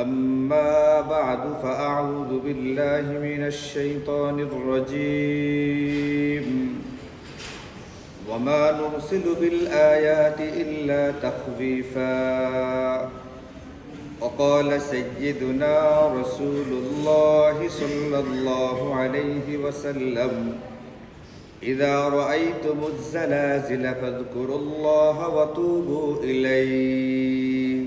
أما بعد فأعوذ بالله من الشيطان الرجيم وما نرسل بالآيات إلا تخويفا وقال سيدنا رسول الله صلى الله عليه وسلم إذا رأيتم الزلازل فاذكروا الله وتوبوا إليه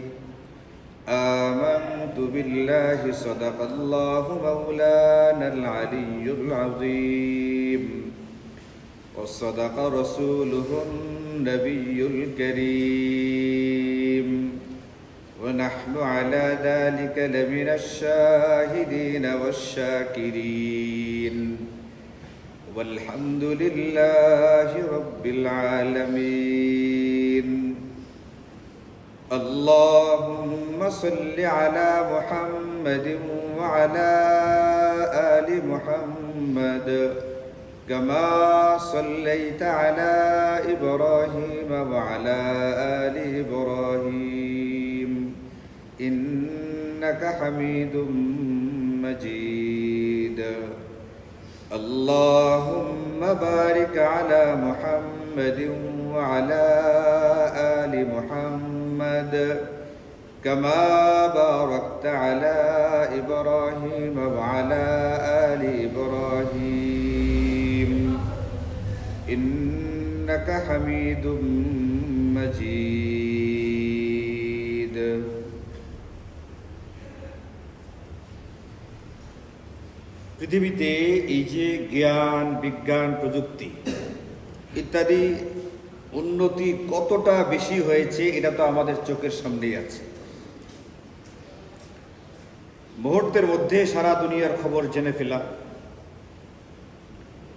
آمنت بالله صدق الله مولانا العلي العظيم وصدق رسوله النبي الكريم ونحن على ذلك لمن الشاهدين والشاكرين والحمد لله رب العالمين اللهم صل على محمد وعلى آل محمد كما صليت على إبراهيم وعلى آل إبراهيم إنك حميد مجيد اللهم بارك على محمد وعلى آل محمد كما باركت على إبراهيم وعلى آل إبراهيم إنك حميد مجيد পৃথিবীতে এই যে জ্ঞান বিজ্ঞান প্রযুক্তি ইত্যাদি উন্নতি কতটা বেশি হয়েছে এটা তো আমাদের চোখের সামনেই আছে। মুহূর্তের মধ্যে সারা দুনিয়ার খবর জেনে ফেলা,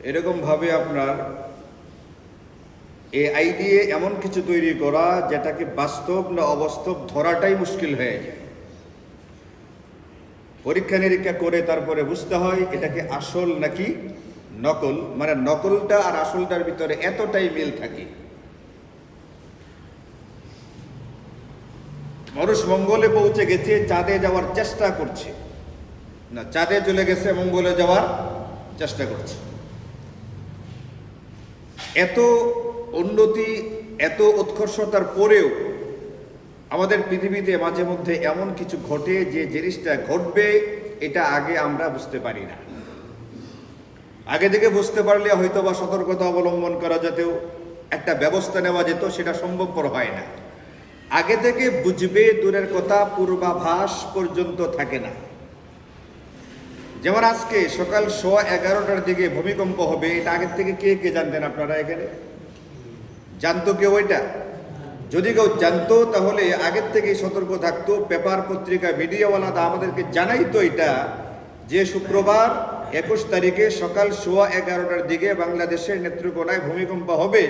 এরকম ভাবে আপনার এআই দিয়ে এমন কিছু তৈরি করা যেটাকে বাস্তব না অবাস্তব ধরাটাই মুশকিল হয়ে যায়। পরীক্ষা নিরীক্ষা করে তারপরে বুঝতে হয় এটাকে আসল নাকি নকল, মানে নকলটা আর আসলটার ভিতরে এতটাই মিল থাকে। মানুষ মঙ্গলে পৌঁছে গেছে, চাঁদে যাওয়ার চেষ্টা করছে, না চাঁদে চলে গেছে, মঙ্গলে যাওয়ার চেষ্টা করছে। এত উন্নতি এত উৎকর্ষতার পরেও আমাদের পৃথিবীতে মাঝে মধ্যে এমন কিছু ঘটে যে জিনিসটা ঘটবে এটা আগে আমরা বুঝতে পারি না। আগে থেকে বুঝতে পারলে হয়তো বা সতর্কতা অবলম্বন করা যেতেও, একটা ব্যবস্থা নেওয়া যেত, সেটা সম্ভবপর হয় না। আগে থেকে বুঝবে দূরের কথা, পূর্বাভাস পর্যন্ত থাকে না। যেমন আজকে সকাল 11:15টার দিকে ভূমিকম্প হবে, এটা আগের থেকে কে কে জানতেন আপনারা? এখানে জানতো কেউ এটা? যদি কেউ জানতো তাহলে আগের থেকেই সতর্ক থাকতো। পেপার পত্রিকা মিডিয়াওয়ালারা আমাদেরকে জানাইতো এটা যে শুক্রবার 21 তারিখে সকাল 11:15টার দিকে বাংলাদেশের নেত্রকোনায় ভূমিকম্প হবে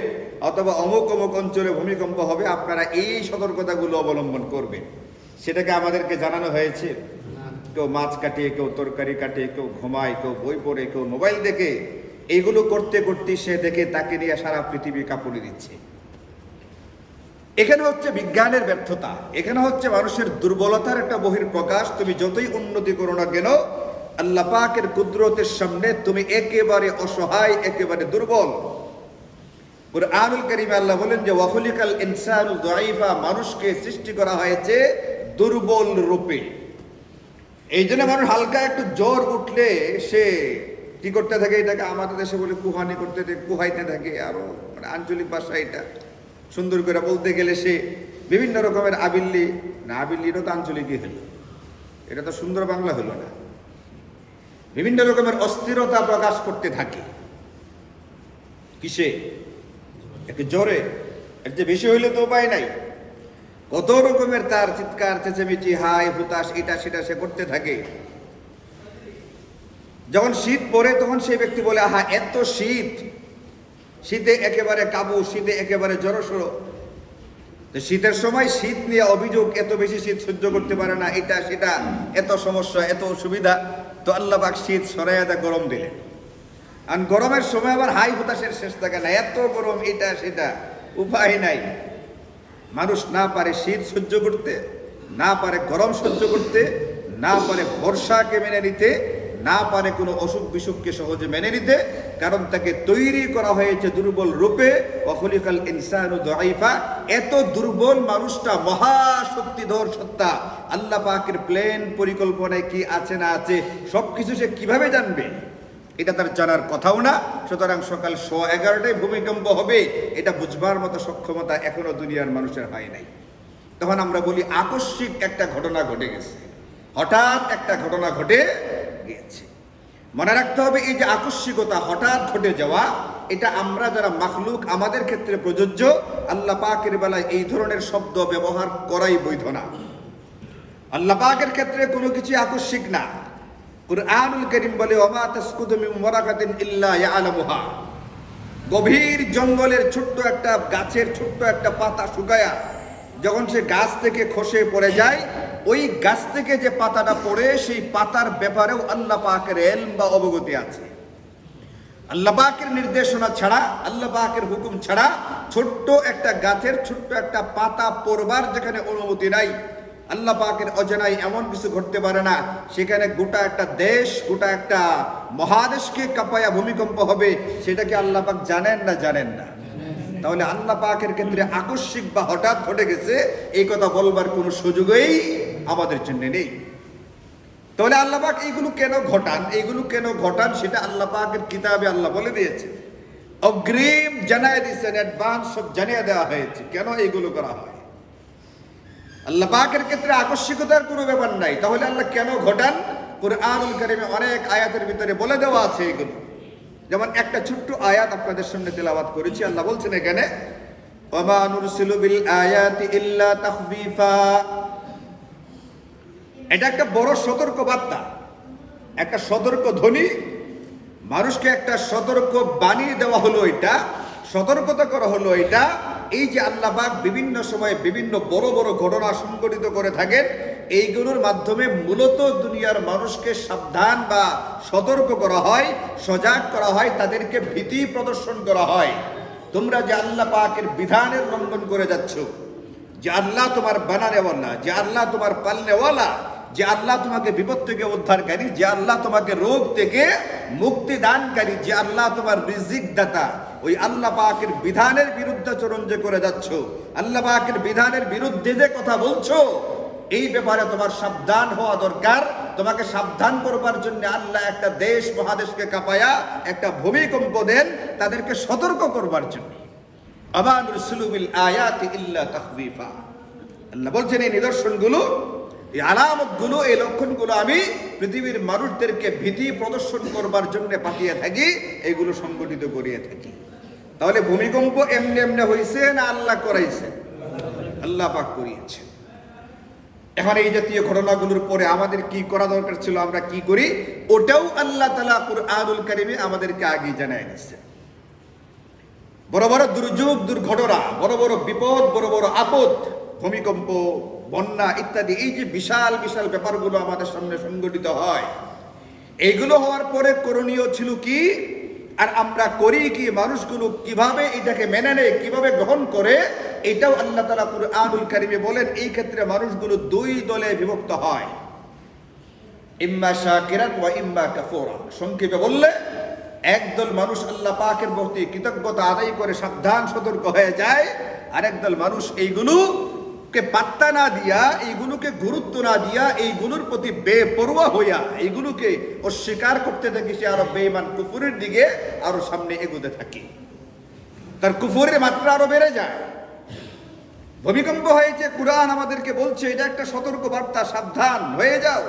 অথবা অমুক অমুক অঞ্চলে ভূমিকম্প হবে, আপনারা এই সতর্কতাগুলো অবলম্বন করবেন। সেটাকে আমাদেরকে জানানো হয়েছে? কেউ মাছ কাটে, কেউ তরকারি কাটে, কেউ ঘুমায়, কেউ বই পড়ে, কেউ মোবাইল দেখে। এইগুলো করতে করতে সে দেখে তাকে নিয়ে সারা পৃথিবী কাঁপুনি দিচ্ছে। এখানে হচ্ছে বিজ্ঞানের ব্যর্থতা, এখানে হচ্ছে মানুষের দুর্বলতার একটা বহিঃপ্রকাশ। তুমি যতই উন্নতি করো না কেন, আল্লাহ পাকের কুদরতের সামনে তুমি একেবারে অসহায়, একেবারে দুর্বল। কুরআনুল কারীমে আল্লাহ বলেন যে ওয়াখুলিকাল ইনসানু যায়ীফা, মানুষকে সৃষ্টি করা হয়েছে দুর্বল রূপে। এই জন্য মানুষ হালকা একটু জ্বর উঠলে সে কি করতে থাকে, এটাকে আমাদের দেশে বলে কুহানি করতে থাকে, কুহাইতে থাকে। আরো মানে আঞ্চলিক ভাষা, এটা সুন্দর করে বলতে গেলে সে বিভিন্ন রকমের আবিল্লি, না আবিল্লিরও তো আঞ্চলিকই হলো, এটা তো সুন্দর বাংলা হলো না। বিভিন্ন রকমের অস্থিরতা প্রকাশ করতে থাকে। কিসে? একে জ্বরে। এর যে বেশি হইলে তো উপায় নাই। কত রকমের তার চিৎকার চেঁচেমেচি, হাই হুতাশ, এটা সেটা সে করতে থাকে। যখন শীত পড়ে তখন সেই ব্যক্তি বলে আহা এত শীত, শীতে একেবারে কাবু, শীতে একেবারে জড়সড়। তো শীতের সময় শীত নিয়ে অভিযোগ, এত বেশি শীত সহ্য করতে পারে না, এটা সেটা, এত সমস্যা, এত অসুবিধা। তো আল্লাহ পাক শীত সরাইয়া দা গরম দিলেন। আর গরমের সময় আবার হাই হতাশের শেষ থাকে না, এত গরম, এটা সেটা, উপায় নাই। মানুষ না পারে শীত সহ্য করতে, না পারে গরম সহ্য করতে, না পারে বর্ষাকে মেনে নিতে, না পারে কোনো অসুখ বিসুখকে সহজে মেনে নিতে, কারণ তাকে তৈরি করা হয়েছে দুর্বল রূপে। ওয়াখুলিকাল ইনসানু দাঈফা, এত দুর্বল মানুষটা মহাশক্তিধর সত্তা, আল্লাহ পাকের প্ল্যান পরিকল্পনায় কি আছে না আছে সবকিছু সে কিভাবে জানবে? এটা তার জানার কথাও না। সুতরাং সকাল 11:15টায় ভূমিকম্প হবে, এটা বুঝবার মতো সক্ষমতা এখনো দুনিয়ার মানুষের হয় নাই। তখন আমরা বলি আকস্মিক একটা ঘটনা ঘটে গেছে, হঠাৎ একটা ঘটনা ঘটে গিয়েছে। মনে রাখতে হবে এই যে আকস্মিকতা, হঠাৎ ঘটে যাওয়া, এটা আমরা যারা মাখলুক আমাদের ক্ষেত্রে প্রযোজ্য। আল্লাহ পাকের বেলায় এই ধরনের শব্দ ব্যবহার করাই বৈধ না। আল্লাহ পাকের ক্ষেত্রে কোনো কিছু আকস্মিক না। কুরআনুল কারীম বলে ওমা তাসকুতু মিন ওয়ারাকাতিন ইল্লা ইয়ালামুহা, গভীর জঙ্গলের ছোট্ট একটা গাছের ছোট্ট একটা পাতা শুকায়া যখন সে গাছ থেকে খসে পড়ে যায়, ওই গাছ থেকে যে পাতাটা পড়ে সেই পাতার ব্যাপারেও আল্লাহ পাকের ইলম বা অবগতি আছে। আল্লাহ পাকের নির্দেশনা ছাড়া, আল্লাহ পাকের হুকুম ছাড়া ছোট্ট একটা গাছের ছোট্ট একটা পাতা পড়বার যেখানে অনুমতি নাই, আল্লাহ পাকের অজানায় এমন কিছু ঘটতে পারে না। সেখানে গোটা একটা দেশ, গোটা একটা মহাদেশকে কাঁপায়া ভূমিকম্প হবে, সেটা কি আল্লাহ পাক জানেন না? জানেন না। তাহলে আল্লাহ পাকের ক্ষেত্রে আকস্মিক বা হঠাৎ ঘটে গেছে এই কথা বলবার কোনো সুযোগই আমাদের জন্য নেই। তাহলে আল্লাহ পাক এইগুলো কেন ঘটান, এইগুলো কেন ঘটান সেটা আল্লাহ পাকের কিতাবে আল্লাহ বলে দিয়েছে, অগ্রিম জানিয়ে দিয়েছেন, অ্যাডভান্স সব জানিয়ে দেওয়া হয়েছে কেন এইগুলো করা হয়। আল্লাহ পাকের ক্ষেত্রে আকস্মিকতার কোনো ব্যাপার নাই। তাহলে আল্লাহ কেন ঘটান? কুরআনুল কারীমে অনেক আয়াতের ভিতরে বলে দেওয়া আছে এগুলো। যেমন একটা ছোট্ট আয়াত আপনাদের সামনে তেলাওয়াত করেছি। আল্লাহ বলছেন এখানে ওমা নুরসিলু বিল আয়াতি ইল্লা তাখফীফা, এটা একটা বড় সতর্ক বার্তা, একটা সতর্ক ধ্বনি, মানুষকে একটা সতর্ক বাণী দেওয়া হলো, এটা সতর্কতা করা হলো। এটা এই যে আল্লাহ পাক বিভিন্ন সময় বিভিন্ন বড় বড় ঘটনা সংঘটিত করে থাকেন, এইগুলোর মাধ্যমে মূলত দুনিয়ার মানুষকে সাবধান বা সতর্ক করা হয়, সজাগ করা হয়, তাদেরকে ভীতি প্রদর্শন করা হয়। তোমরা যে আল্লাহ পাকের বিধানের লঙ্ঘন করে যাচ্ছ, যে আল্লাহ তোমার বানানেওয়ালা, যে আল্লাহ তোমার পালনেওয়ালা, যে আল্লাহ তোমাকে বিপদ থেকে উদ্ধারকারী, যে আল্লাহ তোমাকে রোগ থেকে মুক্তি দানকারী, যে আল্লাহ তোমার রিজিক দাতা, ওই আল্লাহ পাকের বিধানের বিরুদ্ধাচরণ যে করে যাচ্ছ, আল্লাহ পাকের বিধানের বিরুদ্ধে যে কথা বলছো, এই ব্যাপারে তোমার সাবধান হওয়া দরকার। তোমাকে সাবধান করবার জন্য আল্লাহ একটা দেশ মহাদেশকে কাঁপায়া একটা ভূমিকম্প দেন তাদেরকে সতর্ক করবার জন্য। ওমা নুরসিলু বিল আয়াতি ইল্লা তাখফীফা, আল্লাহ বলছেন এই নিদর্শনগুলো, এই আলামতগুলো, এই লক্ষণগুলো আমি পৃথিবীর মানুষদেরকে ভীতি প্রদর্শন করবার জন্য পাঠিয়ে থাকি, এগুলো সংগঠিত করিয়ে থাকি। তাহলে ভূমিকম্প এমনি এমনি হয়েছে না আল্লাহ করাইছে? আল্লাহ পাক করিয়েছে। এখন এই জাতীয় ঘটনাগুলোর পরে আমাদের কি করা দরকার ছিল, আমরা কি করি, ওটাও আল্লাহ তাআলা কুরআনুল কারীমে আমাদেরকে আগে জানায় দিয়েছে। বড় বড় দুর্যোগ, দুর্ঘটনা, বড় বড় বিপদ, বড় বড় আপদ, ভূমিকম্প, বন্যা ইত্যাদি, এই যে বিশাল বিশাল ব্যাপারগুলো আমাদের সামনে সংঘটিত হয়, এইগুলো হওয়ার পরে করণীয় ছিল কি, আর আমরা করি কি, মানুষগুলো কিভাবে এটাকে মেনে নেয়, কিভাবে গ্রহণ করে, এটাও আল্লাহ তাআলা কুরআনুল কারীমে বলেন। এই ক্ষেত্রে মানুষগুলো দুই দলে বিভক্ত হয়, ইম্মা শাকিরান ওয়া ইম্মা কাফুরা। সংক্ষেপে বললে একদল মানুষ আল্লাহ পাকের প্রতি কৃতজ্ঞতা আদায় করে সাবধান সতর্ক হয়ে যায়, আরেকদল মানুষ এইগুলোকে পাত্তা না দিয়া, এইগুলোকে গুরুত্ব না দিয়া, এইগুলোর প্রতি বেপরোয়া হইয়া এইগুলোকে অস্বীকার করতে থাকে, সে আরো বেঈমান কুফরের দিকে আরো সামনে এগোতে থাকে, তার কুফরের মাত্রা আরো বেড়ে যায়। ভূমিকম্প হয়েছে, কুরআন আমাদেরকে বলছে এটা একটা সতর্ক বার্তা, সাবধান হয়ে যাও,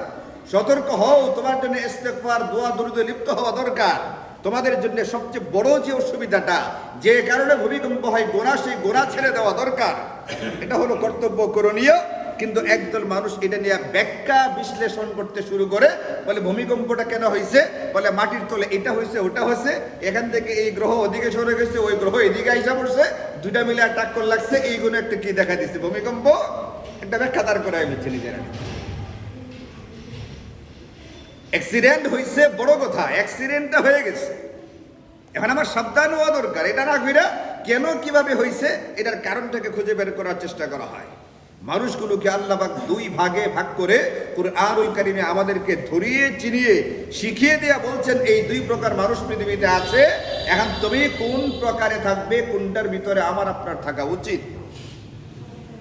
সতর্ক হও, তোমার জন্য ইস্তেগফার, দোয়া দরুদে লিপ্ত হওয়া দরকার। তোমাদের জন্য সবচেয়ে বড় যে অসুবিধাটা, যে কারণে ভূমিকম্প হয়, গোনা, সেই গোনা ছেড়ে দেওয়া দরকার, এটা হলো কর্তব্য, করণীয়। কিন্তু একদল মানুষ এটা নিয়ে ব্যাখ্যা বিশ্লেষণ করতে শুরু করে, বলে ভূমিকম্পটা কেন হয়েছে, বলে মাটির তলে এটা হয়েছে, ওটা হয়েছে, এখান থেকে এই গ্রহ ওদিকে সরে গেছে, ওই গ্রহ এদিকে আইসা পড়ছে, দুইটা মিলে টাক্কর লাগছে, এইগুলো একটা কি দেখা দিচ্ছে, ভূমিকম্প, একটা ব্যাখ্যা তার করে বলছে নিজেরা। অ্যাক্সিডেন্ট হয়েছে বড় কথা, অ্যাক্সিডেন্টটা হয়ে গেছে, এখন আমার সাবধান হওয়া দরকার। এটা না ঘুরা কেন কিভাবে হয়েছে এটার কারণটাকে খুঁজে বের করার চেষ্টা করা হয়। মানুষগুলোকে আল্লাহ পাক দুই ভাগে ভাগ করে কুরআনুল কারীমে আমাদেরকে ধরিয়ে চিনিয়ে শিখিয়ে দেয়া বলছেন এই দুই প্রকার মানুষ পৃথিবীতে আছে। এখন তুমি কোন প্রকারে থাকবে, কোনটার ভিতরে আমার আপনার থাকা উচিত।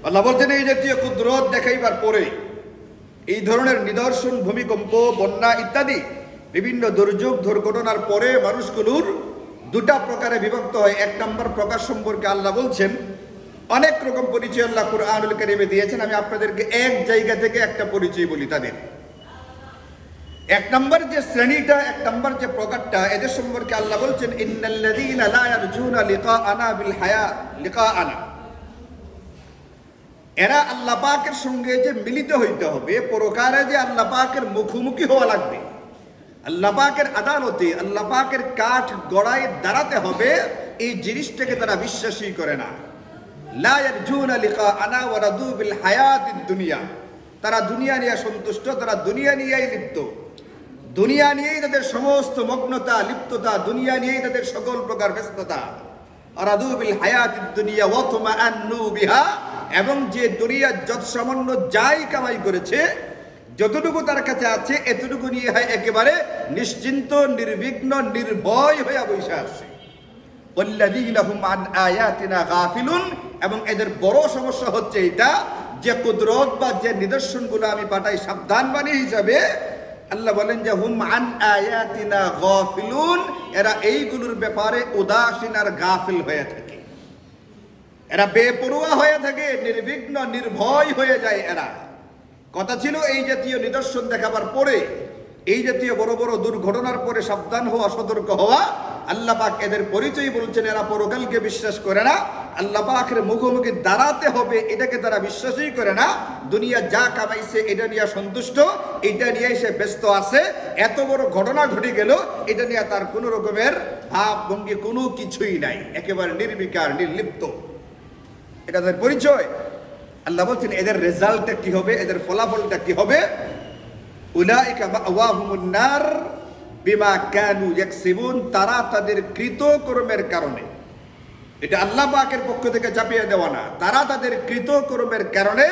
আল্লাহ বলছেন এই জাতীয় কুদরত দেখাইবার পরে এই ধরনের নিদর্শন, ভূমিকম্প, বন্যা ইত্যাদি বিভিন্ন দুর্যোগ দুর্ঘটনার পরে মানুষগুলোর দুটা প্রকারে বিভক্ত হয়। এক নম্বর প্রকার সম্পর্কে আল্লাহ বলছেন, অনেক রকম পরিচয় আল্লাহ কুরআনুল কারীমে দিয়েছেন। আমি আপনাদেরকে এক জায়গা থেকে একটা পরিচয় বলি তাদের। এক নম্বর যে শ্রেণীটা, এক নম্বর যে প্রকারটা, এদের সম্পর্কে আল্লাহ বলছেন ইন্নাল্লাযীনা লা ইয়ারজুনা লিকাআনা বিল লিকাআনা, এরা আল্লাহ পাকের সঙ্গে যে মিলিত হইতে হবে, পরকালে যে আল্লাহ পাকের মুখোমুখি হওয়া লাগবে, আল্লাহ পাকের আদালতে আল্লাহ পাকের কাঠ গড়ায় দাঁড়াতে হবে, এই জিনিসটাকে তারা বিশ্বাসই করে না। লা ইয়ারজুনা লিকাআনা ওয়া রাদু বিল হায়াতিদ দুনিয়া, তারা দুনিয়া নিয়ে সন্তুষ্ট, তারা দুনিয়া নিয়েই লিপ্ত, দুনিয়া নিয়েই তাদের সমস্ত মগ্নতা, লিপ্ততা, দুনিয়া নিয়েই তাদের সকল প্রকার ব্যস্ততা। রাদু বিল হায়াতিদ দুনিয়া ওয়া তুমাআন্নু বিহা, এবং যে দুনিয়া যত সামান্য যাই কামাই করেছে, যতটুকু তার কাছে আছে, এতটুকু নিয়ে হয় একেবারে নিশ্চিন্ত, নির্বিঘ্ন, নির্ভয় হয়ে বসে আছে। ওয়াল্লাযীনা হুম আন আয়াতিনা গাফিলুন, এবং এদের বড় সমস্যা হচ্ছে এটা যে কুদরত বা যে নিদর্শনগুলো আমি পাঠাই সাবধানবাণী হিসাবে, আল্লাহ বলেন যে হুম আন আয়াতিনা গাফিলুন, এরা এইগুলোর ব্যাপারে উদাসীন আর গাফিল হয়ে থাকে, এরা বেপরোয়া হয়ে থাকে, নির্বিঘ্ন নির্ভয় হয়ে যায় এরা। কথা ছিল এই জাতীয় নিদর্শন দেখাবার পরে, এই জাতীয় বড় বড় দুর্ঘটনার পরে সাবধান হওয়া, সতর্ক হওয়া। আল্লাহ পাক এদের পরিচয় বলছেন, এরা পরকালকে বিশ্বাস করে না, আল্লাহ পাকের মুখোমুখি দাঁড়াতে হবে এটাকে তারা বিশ্বাসই করে না। দুনিয়া যা কামাইছে এটা নিয়ে সন্তুষ্ট, এটা নিয়ে সে ব্যস্ত আছে। এত বড় ঘটনা ঘটে গেল, এটা নিয়ে তার কোনো রকমের ভাব ভঙ্গি কোনো কিছুই নাই, একেবারে নির্বিকার, নির্লিপ্ত। এটা তাদের পরিচয়। আল্লাহ বলছেন এদের রেজাল্টটা কি হবে, এদের ফলাফলটা কি হবে। উলাইকা মাওয়াহুমুন নার বিমা কানু ইয়াকসিবুন, তারা তাদের কৃতকর্মের কারণে, এটা আল্লাহ পাকের পক্ষ থেকে চাপিয়ে দেওয়া না, তারা তাদের কৃতকর্মের কারণে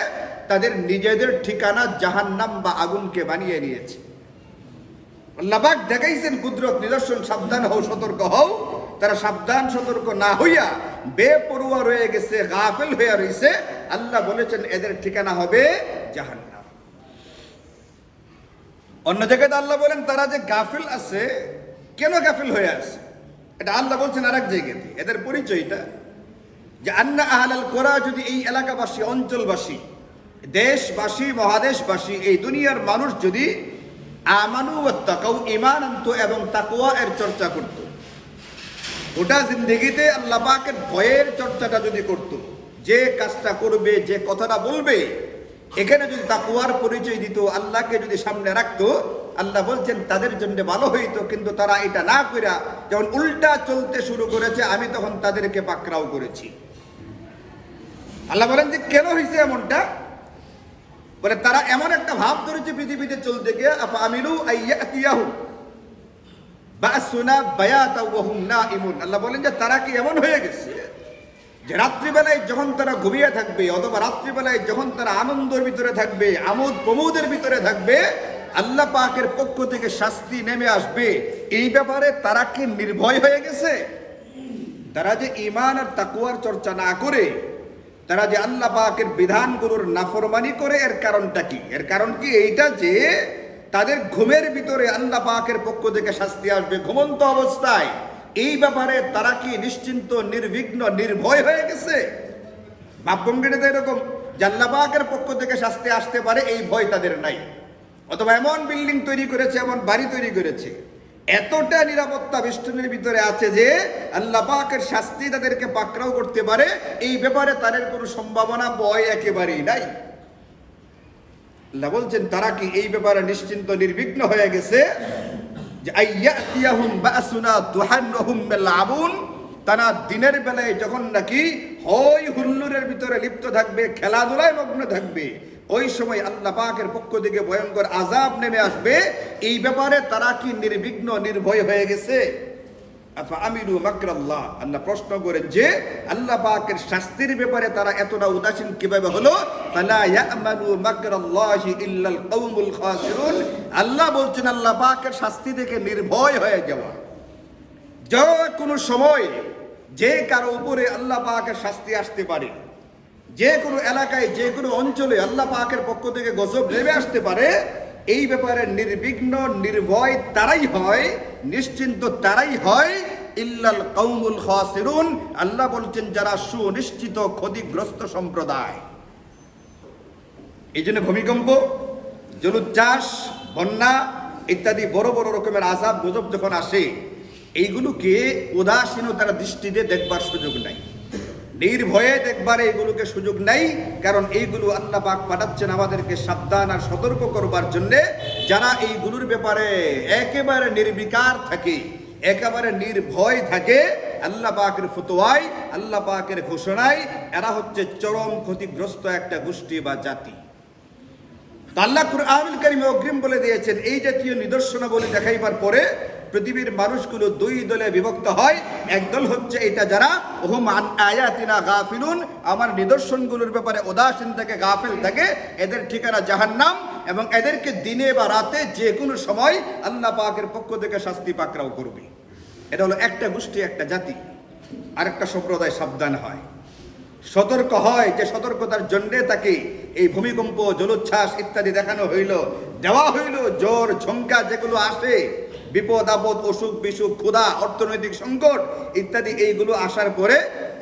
তাদের নিজেদের ঠিকানা জাহান্নাম বা আগুনকে বানিয়ে নিয়েছে। আল্লাহ পাক দেখাইছেন কুদরত নিদর্শন, সাবধান হও, সতর্ক হও। তারা সাবধান সতর্ক না হইয়া বেপরোয়া রয়ে গেছে, গাফিল হয়ে রয়েছে। আল্লাহ বলেছেন এদের ঠিকানা হবে জাহান্নাম। অন্য জায়গায় আল্লাহ বলেন তারা যে গাফিল আছে, কেন গাফিল হয়ে আছে, এটা আল্লাহ বলছেন আরেক জায়গায়। এদের পরিচয়টা যে আন্না আহলাল কোরা, যদি এই এলাকাবাসী, অঞ্চলবাসী, দেশবাসী, মহাদেশবাসী, এই দুনিয়ার মানুষ যদি আমানু ওয়া তাকাউ, ঈমান আনতো এবং তাকওয়া এর চর্চা করত, গোটা জিন্দেগিতে আল্লাহ পাকের ভয়ের চর্চাটা যদি করত, যে কাজটা করবে, যে কথাটা বলবে, এখানে যদি তাকওয়ার পরিচয় দিত, আল্লাহকে যদি সামনে রাখতো, আল্লাহ বলছেন তাদের জন্য ভালো হইতো। কিন্তু তারা এটা না কইরা যখন উল্টা চলতে শুরু করেছে, আমি তখন তাদেরকে পাকড়াও করেছি। আল্লাহ বলেন যে কেন হয়েছে এমনটা, বলে তারা এমন একটা ভাব ধরেছে পৃথিবীতে চলতে গিয়ে, আফা আমিলু আইয়াতিয়াহু বাসুনা বায়াতা ওয়া হুম নাইমুন। আল্লাহ বলেন যে তারা কি এমন হয়ে গেছে যে রাত্রিবেলায় যখন তারা ঘুমিয়ে থাকবে, অথবা রাত্রিবেলায় যখন তারা আনন্দের ভিতরে থাকবে, আমোদ প্রমোদের ভিতরে থাকবে, আল্লাহ পাকের পক্ষ থেকে শাস্তি নেমে আসবে, এই ব্যাপারে তারা কি নির্ভয় হয়ে গেছে। তারা যে ঈমান আর তাকওয়ার চর্চা না করে, তারা যে আল্লাহ পাকের বিধানগুলোর নাফরমানি করে, এর কারণটা কি? এর কারণ কি এইটা যে তাদের ঘুমের ভিতরে আল্লাহ পাকের পক্ষ থেকে শাস্তি আসবে ঘুমন্ত অবস্থায়, এই ব্যাপারে তারা কি নিশ্চিন্ত, নির্বিঘ্ন, নির্ভয় হয়ে গেছে? ভাবভঙ্গিটা তো এরকম যে আল্লাহ পাকের পক্ষ থেকে শাস্তি আসতে পারে, এই ভয় তাদের নাই। অথবা এমন বিল্ডিং তৈরি করেছে, এমন বাড়ি তৈরি করেছে, এতটা নিরাপত্তা বেষ্টনীর ভিতরে আছে যে আল্লাহ পাকের শাস্তি তাদেরকে পাকড়াও করতে পারে, এই ব্যাপারে তাদের কোনো সম্ভাবনা, ভয় একেবারেই নাই। আল্লাহ বলছেন তারা কি এই ব্যাপারে নিশ্চিন্ত, নির্বিঘ্ন হয়ে গেছে যে আইয়াতিয়াহুম বাসুনা দুহান ওয়া হুম ইয়ালআবুন, তারা দিনের বেলায় যখন নাকি হই হুল্লোড়ের ভিতরে লিপ্ত থাকবে, খেলাধুলায় মগ্ন থাকবে, ওই সময় আল্লাহ পাকের পক্ষ থেকে ভয়ঙ্কর আযাব নেমে আসবে, এই ব্যাপারে তারা কি নির্বিঘ্ন, নির্ভয় হয়ে গেছে? আফা আমিনু মাকরাল্লাহ, আল্লাহ প্রশ্ন করেন যে আল্লাহ পাকের শাস্তির ব্যাপারে তারা এতটা উদাসীন কিভাবে হলো? ফালা ইয়ামানু মাকরাল্লাহি ইল্লাল কওমুল খাসিরুন। আল্লাহ বলছেন আল্লাহ পাকের শাস্তি থেকে নির্ভয় হয়ে যাওয়া। যে কোনো সময় যে কারো উপরে আল্লাহ পাকের শাস্তি আসতে পারে, যে কোনো এলাকায় যে কোনো অঞ্চলে আল্লাহ পাকের পক্ষ থেকে গজব নেমে আসতে পারে, এই ব্যাপারে নির্বিঘ্ন নির্ভয় তারাই হয়, নিশ্চিন্ত তারাই হয় ইল্লাল কওমুল খাসিরুন। আল্লাহ বলছেন যারা সুনিশ্চিত ক্ষতিগ্রস্ত সম্প্রদায়। এই জন্য ভূমিকম্প, জলোচ্ছ্বাস, বন্যা ইত্যাদি বড় বড় রকমের আযাব গজব যখন আসে, এইগুলোকে উদাসীনতার দৃষ্টিতে দেখবার সুযোগ নাই, নির্ভয়ে দেখবার এইগুলোকে সুযোগ নাই। কারণ এইগুলো আল্লাহ পাক পাঠাচ্ছেন আমাদেরকে সাবধান আর সতর্ক করবার জন্যে। যারা এইগুলোর ব্যাপারে একেবারে নির্বিকার থাকে, একেবারে নির্ভয় থাকে, আল্লাহ পাকের ফতোয়ায়, আল্লাহ পাকের ঘোষণায়, এরা হচ্ছে চরম ক্ষতিগ্রস্ত একটা গোষ্ঠী বা জাতি। আল্লাহ কুরআনুল কারীমে অগ্রিম বলে দিয়েছেন এই জাতীয় নিদর্শনাবলী দেখাইবার পরে পৃথিবীর মানুষগুলো দুই দলে বিভক্ত হয়। একদল হচ্ছে এটা যারা হুম আন আয়াতিনা গাফিলুন, আমার নিদর্শনগুলোর ব্যাপারে উদাসীন থাকে, গাফিল থাকে, এদের ঠিকানা জাহান্নাম, এবং এদেরকে দিনে বা রাতে যে কোনো সময় আল্লাহ পাকের পক্ষ থেকে শাস্তি পাকড়াও করবে। এটা হলো একটা গোষ্ঠী, একটা জাতি। আরেকটা সম্প্রদায় সাবধান হয়, সতর্ক হয়, যে সতর্কতার জন্যে তাকে এই ভূমিকম্প, জলোচ্ছ্বাস ইত্যাদি দেওয়া হইল। জ্বর, ঝঙ্কা যেগুলো আসে, বিপদ আপদ, অসুখ বিসুখ, ক্ষুধা, অর্থনৈতিক সংকট ইত্যাদি, এইগুলো আসার পরে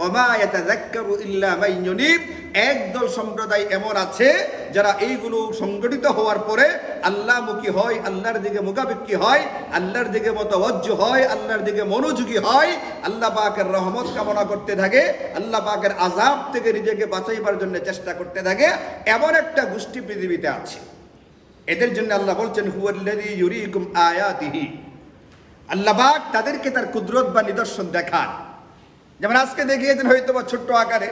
ওমা ইয়াতাযাক্কারু ইল্লা মান ইউনীব, একদল সম্প্রদায় এমন আছে যারা এইগুলো সংগঠিত হওয়ার পরে আল্লাহমুখী হয়, আল্লাহর দিকে মুখাপেক্ষী হয়, আল্লাহর দিকে মুতাওয়াজ্জিহ হয়, আল্লাহর দিকে মনোযোগী হয়, আল্লাহ পাকের রহমত কামনা করতে থাকে, আল্লাহ পাকের আযাব থেকে নিজেকে বাঁচাইবার জন্য চেষ্টা করতে থাকে। এমন একটা গোষ্ঠী পৃথিবীতে আছে। এদের জন্য আল্লাহ বলছেন হুয়াল্লাযী ইউরীকুম আয়াতিহি, আল্লাহ পাক তাদেরকে তার কুদরত বা নিদর্শন দেখান। যেমন আজকে দেখিয়েছেন হয়তো বা ছোট্ট আকারে,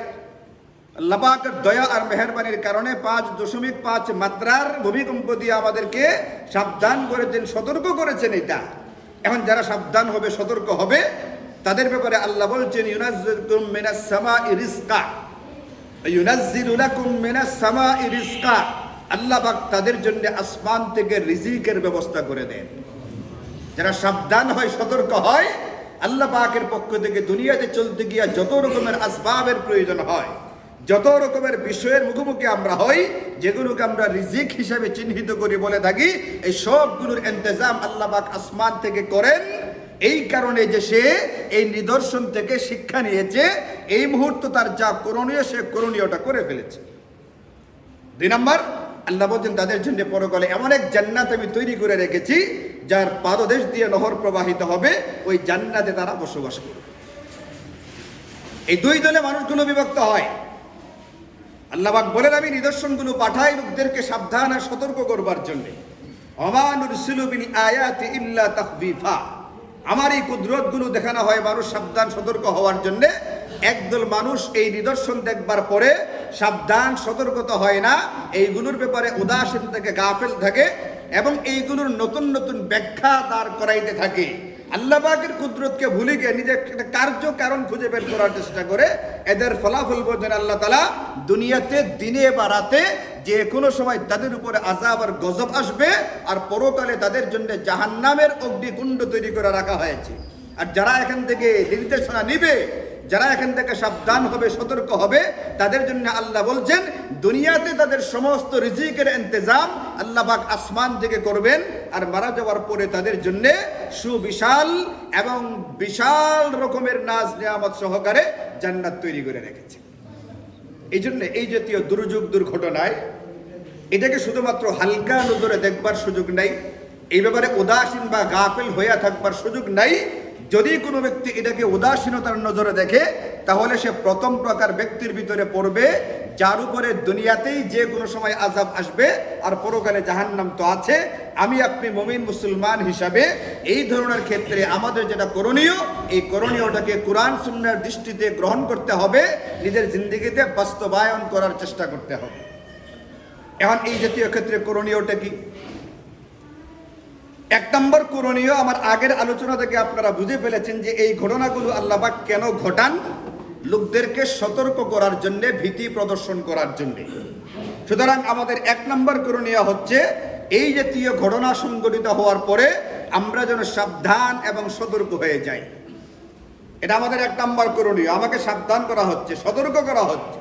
আল্লাহ পাকের দয়া আর মেহেরবানির কারণে 5.5 মাত্রার ভূমিকম্প দিয়ে আমাদেরকে সাবধান করেছেন, সতর্ক করেছেন। এটা এখন যারা সাবধান হবে, সতর্ক হবে, তাদের ব্যাপারে আল্লাহ বলছেন ইউনাজ্জিলুকুম মিনাস সামাই রিজকা, ইউনাজ্জিলু লাকুম মিনাস সামাই রিজকা, আল্লাহ পাক তাদের জন্য আসমান থেকে রিজিকের ব্যবস্থা করে দেন। যারা সাবধান হয়, সতর্ক হয়, আল্লাহ পাকের পক্ষ থেকে দুনিয়াতে চলতে গিয়া যত রকমের আসবাবের প্রয়োজন হয়, যত রকমের বিষয়ের মুখোমুখি আমরা হই, যেগুলোকে আমরা রিজিক হিসাবে চিহ্নিত করি বলে থাকি, এই সবগুলোর ইন্তজাম আল্লাহ পাক আসমান থেকে করেন। এই কারণে যে সে এই নিদর্শন থেকে শিক্ষা নিয়েছে, এই মুহূর্তে তার যা করণীয় সে করণীয়টা করে ফেলেছে। 2 নম্বর, আল্লাহ বলছেন তাদের জন্য পরকালে এমন এক জান্নাত আমি তৈরি করে রেখেছি যার পাদদেশ দিয়ে নহর প্রবাহিত হবে, ওই জান্নাতে তারা বসবাস করবে। এই দুই দলে মানুষগুলো বিভক্ত হয়। আল্লাহ পাক বলেন আমি নিদর্শনগুলো পাঠাই লোকদেরকে সাবধান আর সতর্ক করবার জন্য। ওমা নুরসিলু বিল আয়াতি ইল্লা তাখবীফা, আমার এই কুদরতগুলো দেখানো হয় মানুষ সাবধান সতর্ক হওয়ার জন্য। একদল মানুষ এই নিদর্শন দেখবার পরে সাবধান সতর্কতা হয় না, এইগুলোর ব্যাপারে উদাসীন থাকে, গাফেল থাকে, এবং এইগুলোর নতুন নতুন ব্যাখ্যা দাঁড় করাইতে থাকে। আল্লাহ পাকের কুদরতকে ভুলে গিয়ে নিজের একটা কার্য কারণ খুঁজে বের করার চেষ্টা করে। এদের ফলাফল বলছেন আল্লাহ তাআলা দুনিয়াতে দিনে বা রাতে যে কোনো সময় তাদের উপরে আযাব আর গজব আসবে, আর পরকালে তাদের জন্য জাহান্নামের অগ্নিকুণ্ড তৈরি করে রাখা হয়েছে। আর যারা এখান থেকে নির্দেশনা নিবে, যারা এখান থেকে সাবধান হবে, সতর্ক হবে, তাদের জন্য আল্লাহ বলছেন দুনিয়াতে তাদের সমস্ত রিজিকের ইন্তজাম আল্লাহ পাক আসমান থেকে করবেন, আর মারা যাওয়ার পরে তাদের জন্য সুবিশাল এবং বিশাল রকমের নাজ নিয়ামত সহকারে জান্নাত তৈরি করে রেখেছে। এই জন্য এই জাতীয় দুর্যোগ দুর্ঘটনায় এটাকে শুধুমাত্র হালকা নজরে দেখবার সুযোগ নাই, এই ব্যাপারে উদাসীন বা গাফিল হইয়া থাকবার সুযোগ নাই। যদি কোনো ব্যক্তি এটাকে উদাসীনতার নজরে দেখে, তাহলে সে প্রথম প্রকার ব্যক্তির ভিতরে পড়বে, যার উপরে দুনিয়াতেই যে কোনো সময় আযাব আসবে, আর পরকালে জাহান্নাম তো আছে। আমি আপনি মুমিন মুসলমান হিসাবে এই ধরনের ক্ষেত্রে আমাদের যেটা করণীয়, এই করণীয়টাকে কোরআন সুন্নাহর দৃষ্টিতে গ্রহণ করতে হবে, নিজের জিন্দেগিতে বাস্তবায়ন করার চেষ্টা করতে হবে। এখন এই জাতীয় ক্ষেত্রে করণীয়টা কি? এক নম্বর করণীয়, আমার আগের আলোচনা থেকে আপনারা বুঝে ফেলেছেন যে এই ঘটনাগুলো আল্লাহ পাক কেন ঘটান? লোকদেরকে সতর্ক করার জন্য, ভীতি প্রদর্শন করার জন্য। সুতরাং আমাদের এক নম্বর করণীয় হচ্ছে এই জাতীয় ঘটনা সংঘটিত হওয়ার পরে আমরা যেন সাবধান এবং সতর্ক হয়ে যাই। এটা আমাদের এক নম্বর করণীয়। আমাকে সাবধান করা হচ্ছে, সতর্ক করা হচ্ছে,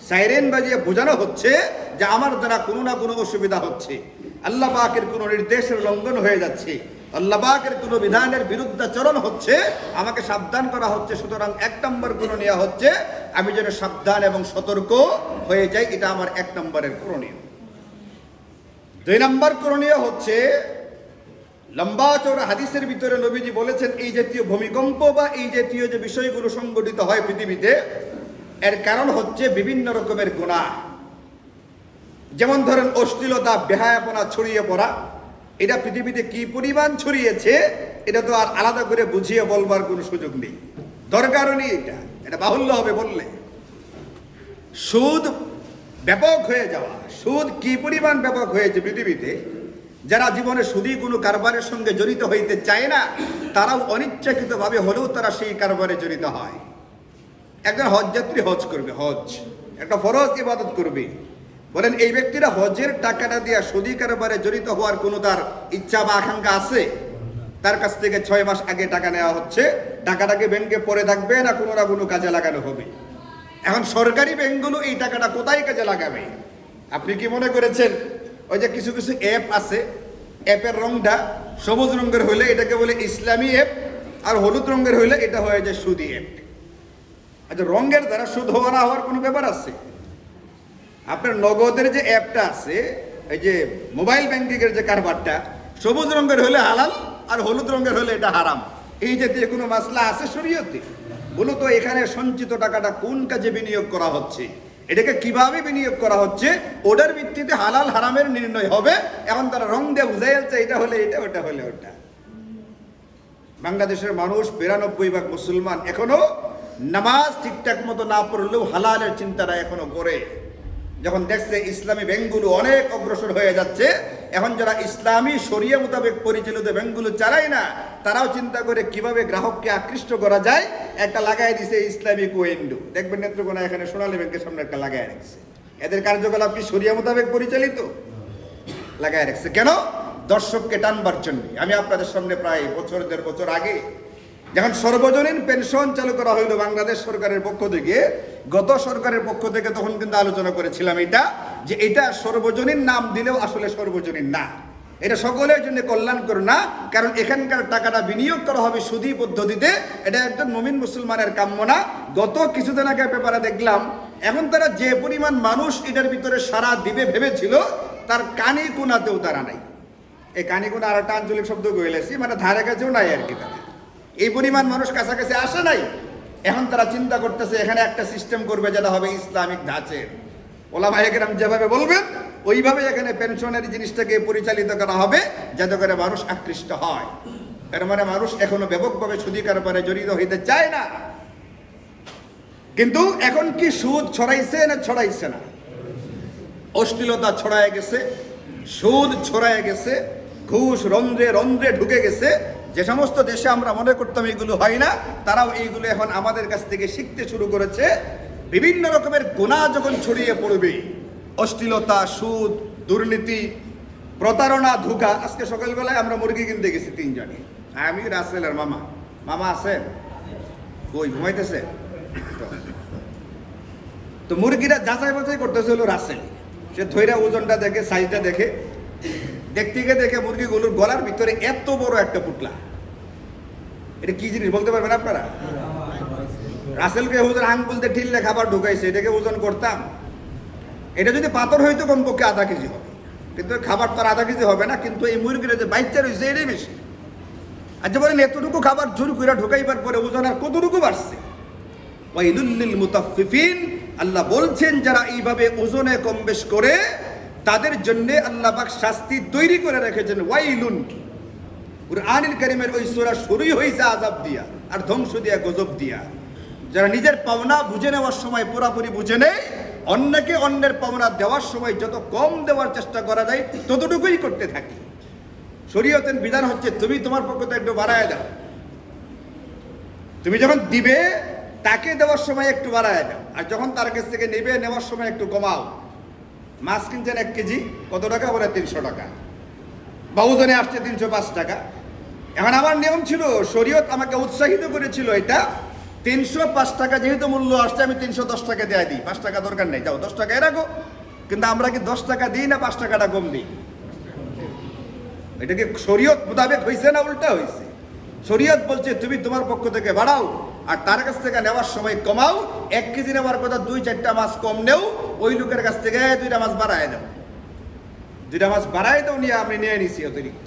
সাইরেন বাজিয়ে বোঝানো হচ্ছে যে আমার দ্বারা কোনো না কোনো অসুবিধা হচ্ছে, আল্লাহ পাকের কোনো নির্দেশের লঙ্ঘন হয়ে যাচ্ছে, আল্লাহ পাকের কোনো বিধানের বিরুদ্ধাচরণ হচ্ছে, আমাকে সাবধান করা হচ্ছে। সুতরাং এক নম্বর করণীয় হচ্ছে আমি যেন সাবধান এবং সতর্ক হয়ে যাই। এটা আমার এক নম্বরের করণীয়। দুই নম্বর করণীয় হচ্ছে, লম্বা চওড়া হাদিসের ভিতরে নবীজি বলেছেন এই জাতীয় ভূমিকম্প বা এই জাতীয় যে বিষয়গুলো সংঘটিত হয় পৃথিবীতে, এর কারণ হচ্ছে বিভিন্ন রকমের গুনাহ। যেমন ধরেন অশ্লীলতা, বেহায়াপনা ছড়িয়ে পড়া। এটা পৃথিবীতে কি পরিমাণ ছড়িয়েছে এটা তো আর আলাদা করে বুঝিয়ে বলবার কোনো সুযোগ নেই, দরকারও নেই। এটা বাহুল্য হবে বললে। সুদ ব্যাপক হয়ে যাওয়া, সুদ কি পরিমাণ ব্যাপক হয়েছে পৃথিবীতে, যারা জীবনে সুদী কোনো কারবারের সঙ্গে জড়িত হইতে চায় না তারাও অনিচ্ছাকৃতভাবে হলেও তারা সেই কারবারে জড়িত হয়। একজন হজযাত্রী হজ করবে, হজ একটা ফরজ ইবাদত করবে, বলেন এই ব্যক্তিরা হজের টাকাটা দিয়ে সুদী কারবারে জড়িত হওয়ার কোনো তার ইচ্ছা বা আকাঙ্ক্ষা আছে? তার কাছ থেকে 6 মাস আগে টাকা নেওয়া হচ্ছে, টাকাটাকে ব্যাংকে পড়ে থাকবে না কোনো কাজে লাগানো হবে। এখন সরকারি ব্যাংকগুলো এই টাকাটা কোথায় কাজে লাগাবে? আপনি কি মনে করেছেন ওই যে কিছু কিছু অ্যাপ আছে, অ্যাপের রংটা সবুজ রঙের হইলে এটাকে বলে ইসলামী অ্যাপ, আর হলুদ রঙের হইলে এটা হয়ে যায় সুদী অ্যাপ। আচ্ছা, রঙের দ্বারা সুদ হওয়া না হওয়ার কোনো ব্যাপার আছে? আপনার নগদের যে অ্যাপটা আছে, এই যে মোবাইল ব্যাংকিংয়ের যে কারবারটা, সবুজ রঙের হলে হালাল আর হলুদ রঙের হলে এটা হারাম, এই জাতীয় কোনো মাসলা আছে শরীয়তে? মূলত এখানে সঞ্চিত টাকাটা কোন কাজে বিনিয়োগ করা হচ্ছে, এটাকে কিভাবে বিনিয়োগ করা হচ্ছে, ওটার ভিত্তিতে হালাল হারামের নির্ণয় হবে। এখন তারা রং দিয়ে বুঝাই যাচ্ছে এটা হলে এটা, ওটা হলে ওটা। বাংলাদেশের মানুষ 92% মুসলমান এখনো নামাজ ঠিকঠাক মতো না পড়লেও হালালের চিন্তাটা এখনো করে। যখন দেখছে ইসলামী ব্যাংকগুলো অনেক অগ্রসর হয়ে যাচ্ছে, এখন যারা ইসলামী শরিয়া মোতাবেক পরিচালিত ব্যাংকগুলো চালায় না, তারাও চিন্তা করে কিভাবে গ্রাহককে আকৃষ্ট করা যায়। একটা লাগাই দিছে ইসলামিক উইন্ডো, দেখবেন নেত্রকোনা এখানে সোনালী ব্যাংকের সামনে একটা লাগাই রাখছে। এদের কার্যকলাপ কি শরিয়া মোতাবেক পরিচালিত? লাগাই রাখছে কেন? দর্শককে টানবার জন্য। আমি আপনাদের সামনে প্রায় 1.5 বছর আগে যখন সর্বজনীন পেনশন চালু করা হইল বাংলাদেশ সরকারের পক্ষ থেকে, গত সরকারের পক্ষ থেকে, তখন কিন্তু আলোচনা করেছিলাম এটা, যে এটা সর্বজনীন নাম দিলেও আসলে সর্বজনীন না, এটা সকলের জন্য কল্যাণকর না। কারণ এখানকার টাকাটা বিনিয়োগ করা হবে সুদী পদ্ধতিতে, এটা একজন মুমিন মুসলমানের কাম্য না। গত কিছুদিন আগে পেপারে দেখলাম এখন তারা যে পরিমাণ মানুষ এটার ভিতরে সারা দিবে ভেবেছিল, তার কানি কোনাতেও তারা নাই। এই কানি কোনা আর একটা আঞ্চলিক শব্দ কইলেছি, মানে ধারে কাছেও নাই আর কি। তারা এই পরিমাণ মানুষ কাছাকাছি আসে নাই। এখন তারা চিন্তা করতেছে এখানে একটা সিস্টেম করবে যেটা হবে ইসলামিক ধাঁচের। ওলামা একরাম যেভাবে বলবেন ওইভাবে এখানে পেনশনের জিনিসটাকে পরিচালিত করা হবে যাতে করে মানুষ আকৃষ্ট হয়। এর মানে মানুষ এখনো ব্যাপকভাবে সুদী কারবারে জড়িত হইতে চায় না। কিন্তু এখন কি সুদ ছড়াইছে না ছড়াইছে না? অশ্লীলতা ছড়ায় গেছে, সুদ ছড়ায় গেছে, ঘুষ রন্ধ্রে রন্ধ্রে ঢুকে গেছে। যে সমস্ত দেশে আমরা মনে করতাম এগুলো হয় না, তারাও এইগুলো এখন আমাদের কাছ থেকে শিখতে শুরু করেছে। বিভিন্ন রকমের গুনাহ যখন ছড়িয়ে পড়বে, অশ্লীলতা, সুদ, দুর্নীতি, প্রতারণা, ধোঁকা। আজকে সকালবেলায় আমরা মুরগি কিনতে গেছি 3 জনে, আমি, রাসেল আর মামা। মামা আছেন? কই ঘুমাইতেছে? তো মুরগিটা যাচাই বাছাই করতেছে হলো রাসেল। সে ধৈর্য ওজনটা দেখে, সাইজটা দেখে, দেখে মুরগিগুলোর গলার ভিতরে এত বড় একটা পুটলা। এটা কি জিনিস বলতে পারবেন আপনারা? রাসেলকে হুজুর আঙ্গুল দিয়ে ঠিললে খাবার ঢুকাইছে, এটাকে ওজন করতাম। এটা যদি পাথর হইতো কমপক্ষে আধা কেজি হবে, কিন্তু খাবার তো আর আধা কেজি হবে না। কিন্তু এই মুরগিটা যে বাচ্চা রয়েছে এটাই বেশি। আচ্ছা বলেন, এতটুকু খাবার জোর করে ঢুকাইবার পরে ওজন আর কতটুকু বাড়ছে? ওয়াইলুল লিল মুতাফফিফিন, আল্লাহ বলছেন যারা এইভাবে ওজনে কম বেশ করে তাদের জন্য আল্লাহ পাক শাস্তি তৈরি করে রেখেছেন। ওয়াইলুন, কুরআনুল কারীমের ওই সূরা শুরুই হইছে আযাব দিয়া আর ধ্বংস দিয়া, গজব দিয়া। যারা নিজের পাওনা বুঝে নেওয়ার সময় পুরাপুরি বুঝে নেয়, অন্যকে অন্যের পাওনা দেওয়ার সময় যত কম দেওয়ার চেষ্টা করা যায় ততটুকুই করতে থাকে। শরীয়তের বিধান হচ্ছে তুমি তোমার পক্ষ থেকে একটু বাড়ায় দাও। তুমি যখন দিবে তাকে দেওয়ার সময় একটু বাড়ায় দাও, আর যখন তার কাছ থেকে নেবে নেওয়ার সময় একটু কমাও। মাছ কিনছেন 1 কেজি কত টাকা? বলে 300 টাকা, বা ওজনে আসছে 305 টাকা। এখন আমার নিয়ম ছিল, শরীয়ত আমাকে উৎসাহিত করেছিল, এটা 305 টাকা যেহেতু মূল্য আসছে আমি 310 টাকা দেয়া দিই, 5 টাকা দরকার নেই, যাও 10 টাকায় রাখো। কিন্তু আমরা কি 10 টাকা দিই না 5 টাকাটা কম দিই? এটা কি শরীয়ত মোতাবেক হয়েছে না উল্টা হয়েছে? শরীয়ত বলছে তুমি তোমার পক্ষ থেকে বাড়াও, আর তার কাছ থেকে নেওয়ার সময় কমাও। 1 কেজি নেওয়ার কথা 2-4টা মাছ কম নেও, ওই লোকের কাছ থেকে 2টা মাছ বাড়ায় দাও, 2টা মাছ বাড়ায় দাও, নিয়ে আমি নিয়ে নিছি অতিরিক্ত।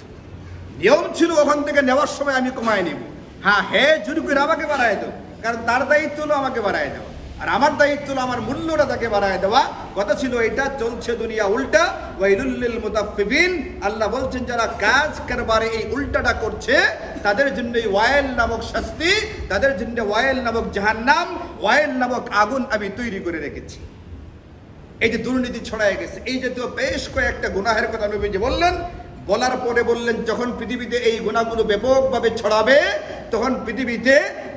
নিয়ম ছিল ওখান থেকে নেওয়ার সময় আমি কমায় নিব। হ্যাঁ জুরি করে আমাকে বাড়ায় দাও, কারণ তার দায়িত্ব হলো আমাকে বাড়ায় দেওয়া, আর আমার দায়িত্ব হলো আমার মূল্যটা তাকে বাড়ায় দেওয়া। কথা ছিল এটা, চলছে দুনিয়া উল্টা। ওয়াইলুল লিল মুতাফফিফিন, আল্লাহ বলছেন যারা কাজ কারবারে এই উল্টাটা করছে তাদের জন্য ওয়াইল নামক শাস্তি, তাদের জন্য ওয়াইল নামক জাহান্নাম, ওয়াইল নামক আগুন আমি তৈরি করে রেখেছি। এই যে দুর্নীতি ছড়ায় গেছে, এই জাতীয় বেশ কয়েকটা গুনাহের কথা নবীজি বললেন। বলার পরে বললেন যখন পৃথিবীতে এই গুনাহগুলো ব্যাপকভাবে ছড়াবে, তখন পৃথিবীতে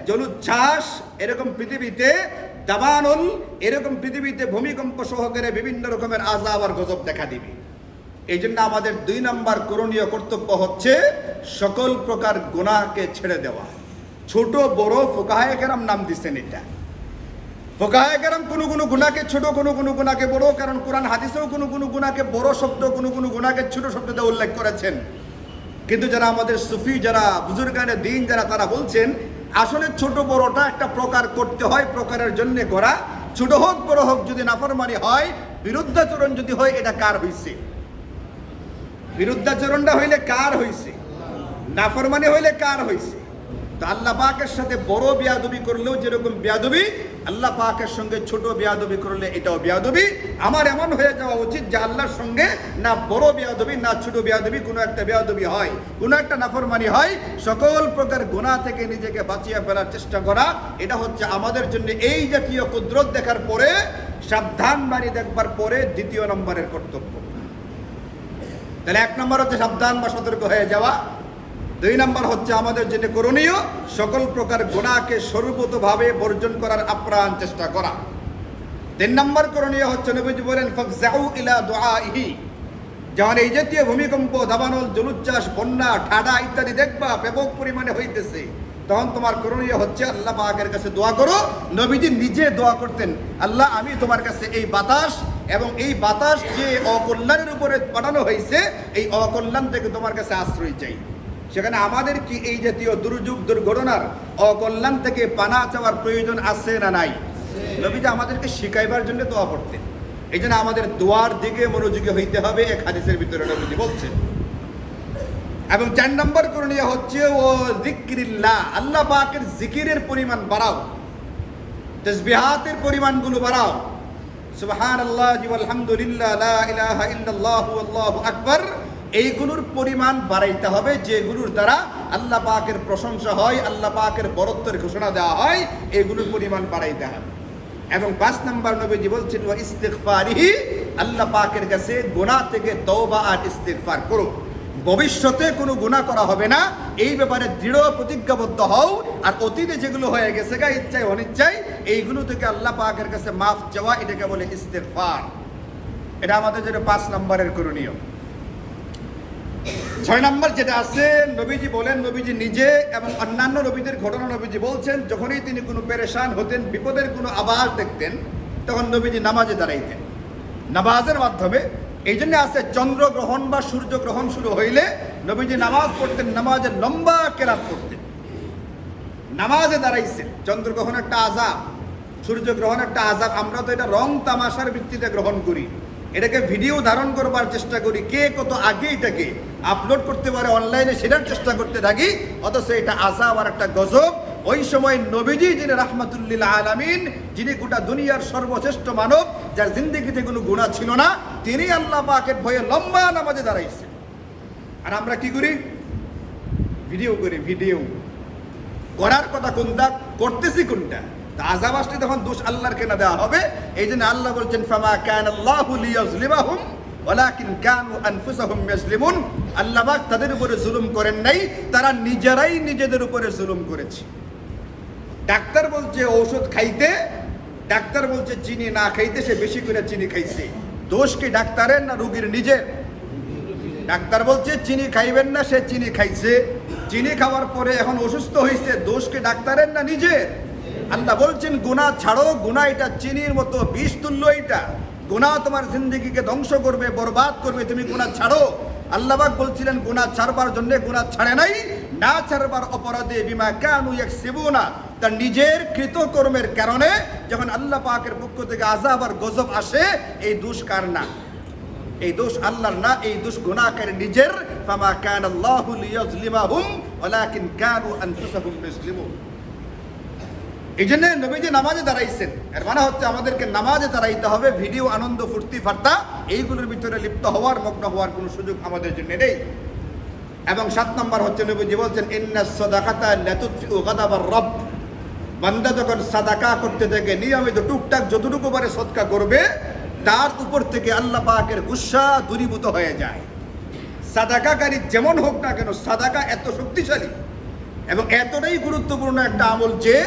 জলোচ্ছ্বাস, এরকম পৃথিবীতে দাবানল, এরকম পৃথিবীতে ভূমিকম্প সহকারে বিভিন্ন রকমের আযাব আর গজব দেখা দিবে। এই জন্য আমাদের 2 নম্বর করণীয় কর্তব্য হচ্ছে সকল প্রকার গুনাহকে ছেড়ে দেওয়া। ছোট বড় ফুকাহায়ে কেরাম নাম দিচ্ছেন এটা। ফুকাহায়ে কেরাম কোনো গুনাহকে ছোট, কোনো গুনাহকে বড়, কারণ কোরআন হাদিসেও কোনো গুনাহকে বড় শব্দ, কোনো গুনাহকে ছোট শব্দ দিয়ে উল্লেখ করেছেন। কিন্তু যারা আমাদের সুফি, যারা বুজুর্গানে দ্বীন, যারা তারা বলছেন আসলে ছোট বড়টা একটা প্রকার করতে হয়, প্রকারের জন্য করা। ছোট হোক বড় হোক, যদি নাফরমানি হয়, বিরুদ্ধাচরণ যদি হয়, এটা কার হইছে? বিরুদ্ধাচরণটা হইলে কার হইছে? নাফরমানি হইলে কার হইছে? তো আল্লাহ পাকের সাথে বড় বেয়াদবি করলেও যেরকম বেয়াদবি, আল্লাহ পাকের সঙ্গে ছোট বেয়াদবি করলে এটাও বেয়াদবি। আমার এমন হয়ে যাওয়া উচিত যে আল্লাহর সঙ্গে না বড় বেয়াদবি না ছোট বেয়াদবি, কোনো একটা বেয়াদবি হয়, কোনো একটা নাফরমানি হয়। সকল প্রকার গুনাহ থেকে নিজেকে বাঁচিয়ে ফেলার চেষ্টা করা, এটা হচ্ছে আমাদের জন্য এই জাতীয় কুদরত দেখার পরে, সাবধান বাণী দেখবার পরে 2 নম্বরের কর্তব্য। তাহলে 1 নম্বর হচ্ছে সাবধান বা সতর্ক হয়ে যাওয়া। 2 নম্বর হচ্ছে আমাদের যেটা করণীয়, সকল প্রকার গুনাহকে সর্বতভাবে বর্জন করার আপ্রাণ চেষ্টা করা। 3 নম্বর করণীয় হচ্ছে নবীজি বলেন ফাফজাউ ইলা দুআইহি, যখন এই জাতীয় ভূমিকম্প, দাবানল, জলোচ্ছ্বাস, বন্যা, ঠাডা ইত্যাদি দেখবা ব্যাপক পরিমাণে হইতেছে, তখন তোমার করণীয় হচ্ছে আল্লাহ পাকের কাছে দোয়া করো। নবীজি নিজে দোয়া করতেন, আল্লাহ আমি তোমার কাছে এই বাতাস এবং এই বাতাস যে অকল্যাণের উপরে পাঠানো হয়েছে, এই অকল্যাণ থেকে তোমার কাছে আশ্রয় চাই। সেখানে আমাদের কি এই জাতীয় দুর্যোগ দুর্ঘটনার অকল্যাণ থেকে পানা চাওয়ার প্রয়োজন আছে না নাই? নবীজি আমাদেরকে শিখাইবার জন্য দোয়া করতেন। এই জন্য আমাদের দোয়ার দিকে মনোযোগী হইতে হবে, এক হাদিসের ভিতরে নবীজি বলছেন। এবং 4 নম্বর করণীয় হচ্ছে ও যিকরিল্লাহ, আল্লাহ পাকের জিকিরের পরিমাণ বাড়াও, তাসবিহাতের পরিমাণগুলো বাড়াও। সুবহানাল্লাহি ওয়াল হামদুলিল্লাহ, লা ইলাহা ইল্লাল্লাহু আল্লাহু আকবার, এইগুলোর পরিমাণ বাড়াইতে হবে, যেগুলোর দ্বারা আল্লাহ পাকের প্রশংসা হয়, আল্লাহ পাকের বরত্বের ঘোষণা দেওয়া হয়, এইগুলোর পরিমাণ বাড়াইতে হবে। এবং 5 নম্বর নবীজি বলছেন ওয়া ইস্তিগফারিহি, আল্লাহ পাকের কাছে গুনাহ থেকে তওবা আর ইস্তিগফার করো। ভবিষ্যতে কোনো গুনাহ করা হবে না, এই ব্যাপারে দৃঢ় প্রতিজ্ঞাবদ্ধ হও। আর অতীতে যেগুলো হয়ে গেছে গা, ইচ্ছায় অনিচ্ছায়, এইগুলো থেকে আল্লাহ পাকের কাছে মাফ চাওয়া, এটাকে বলে ইস্তিগফার। এটা আমাদের যেটা 5 নম্বরের করণীয়। 6 নম্বর যেটা আছে, নবীজি বলেন, নবীজি নিজে এবং অন্যান্য নবীদের ঘটনা নবীজি বলছেন, যখনই তিনি কোনো পেরেশান হতেন, বিপদের কোনো আভাস দেখতেন, তখন নবীজি নামাজে দাঁড়াইতেন, নামাজের মাধ্যমে। এই জন্য আছে চন্দ্রগ্রহণ বা সূর্যগ্রহণ শুরু হইলে নবীজি নামাজ পড়তেন, নামাজের লম্বা কেরাত পড়তেন, নামাজে দাঁড়াইছেন। চন্দ্রগ্রহণ একটা আযাব, সূর্যগ্রহণ একটা আযাব। আমরা তো এটা রং তামাশার ভিত্তিতে গ্রহণ করি, এটাকে ভিডিও ধারণ করবার চেষ্টা করি, কে কত আগে এটাকে আপলোড করতে পারে অনলাইনে, সেটার চেষ্টা করতে থাকি, অথচ এটা আযাব আর একটা গজব। ওই সময় নবীজি, যিনি রাহমাতুল্লিল আলামিন, যিনি গোটা দুনিয়ার সর্বশ্রেষ্ঠ মানব, যার জিন্দেগিতে কোনো গুনাহ ছিল না, তিনি আল্লাহ পাকের ভয়ে লম্বা নামাজে দাঁড়াইছেন। আর আমরা কি করি? ভিডিও করি। ভিডিও করার কথা কোনটা, করতেছি কোনটা? আযাব আসলে তখন দোষ আল্লাহর কেনা দেওয়া হবে। এই জন্য আল্লাহ বলছেন ফামা কানাল্লাহু লিয়াযলিমাহুম ওয়ালাকিন কানু আনফুসাহুম ইয়াজলিমুন। আল্লাহ পাক তাদের উপরে জুলুম করেন নাই, তারা নিজেরাই নিজেদের উপরে জুলুম করেছে। ডাক্তার বলছে ঔষধ খাইতে, ডাক্তার বলছে চিনি না খাইতে, সে বেশি করে চিনি খাইছে। দোষ কি ডাক্তারের না রোগীর নিজের? ডাক্তার বলছে চিনি খাইবেন না, সে চিনি খাইছে, চিনি খাওয়ার পরে এখন অসুস্থ হয়েছে, দোষ কি ডাক্তারের না নিজের? আল্লাহ বলছেন গুনাহ ছাড়ো, গুনাহ এটা চিনির মতো বিষ তুল্য, এটা গুনাহ তোমার জিন্দেগিকে ধ্বংস করবে, বরবাদ করবে, তুমি গুনাহ ছাড়ো। আল্লাহ পাক বলছিলেন গুনাহ ছাড়বার জন্য, গুনাহ ছাড়ে নাই, না ছাড়বার অপরাধে বিমা কানু ইয়াকসিবুনা, তার নিজের কৃতকর্মের কারণে যখন আল্লাহ পাকের পক্ষ থেকে আযাব আর গজব আসে, এই দোষ কার না? এই দোষ আল্লাহর না, এই দোষ গুনাহকারী নিজের। ফামা কানাল্লাহু লিয়াযলিমাহুম ওয়ালাকিন কানু আনফুসাহুম ইয়াজলিমুন। এই জন্য নবীজি নামাজে দাঁড়াইছেন, এর মানে হচ্ছে আমাদেরকে নামাজে দাঁড়াইতে হবে। ভিডিও, আনন্দ, ফুর্তি ফার্তা এইগুলোর ভিতরে লিপ্ত হওয়ার, মগ্ন হওয়ার কোনো সুযোগ আমাদের জন্য নেই। এবং 7 নম্বর হচ্ছে নবীজি বলছেন ইন্নাস সাদাকাতা লাতুতফিউ গাদাবার রব। বান্দা যখন সাদাকা করতে থাকে, নিয়মিত টুকটাক যতটুকু পারে সদকা করবে, তার উপর থেকে আল্লাহ পাকের গুসা দূরীভূত হয়ে যায়। সাদাকাকারী যেমন হোক না কেন, সাদাকা এত শক্তিশালী এবং এতটাই গুরুত্বপূর্ণ একটা আমল যে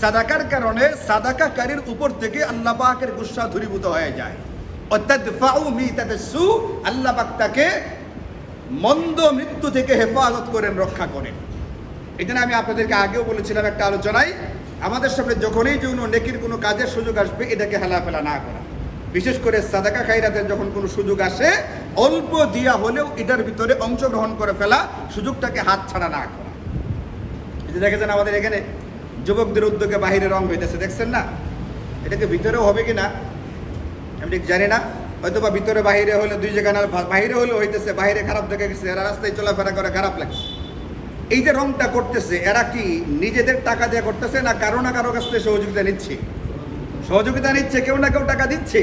সাদাকার কারণে সাদাকাকারীর উপর থেকে আল্লাহ পাকের গুসা দূরীভূত হয়ে যায়। অতাদফাউ মিতাতাসু, আল্লাহ পাক তাকে মন্দ মৃত্যু থেকে হেফাজত করেন, রক্ষা করেন। এই জন্য আমি আপনাদেরকে আগেও বলেছিলাম একটা আলোচনায়, আমাদের সামনে যখনই কোনো নেকির কোনো কাজের সুযোগ আসবে, এটাকে হেলাফেলা না করা। বিশেষ করে সাদাকা খায়রাতের যখন কোনো সুযোগ আসে, অল্প দিয়া হলেও এটার ভিতরে অংশগ্রহণ করে ফেলা, সুযোগটাকে হাত ছাড়া না করা। দেখেছেন আমাদের এখানে যুবকদের উদ্যোগে বাহিরে রং হইতেছে, দেখছেন না? এটাকে ভিতরেও হবে কি না আমি ঠিক জানি না, হয়তো বা ভিতরে বাহিরে হলে দুই জায়গা না, বাহিরে হলেও হইতেছে, বাহিরে খারাপ দেখে গেছে, এরা রাস্তায় চলাফেরা করে খারাপ লাগছে। এই যে রংটা করতেছে, এরা কি নিজেদের টাকা দিয়ে করতেছে না কারো না কারো কাছ থেকে সহযোগিতা নিচ্ছে? সহযোগিতা নিচ্ছে, কেউ না কেউ টাকা দিচ্ছে,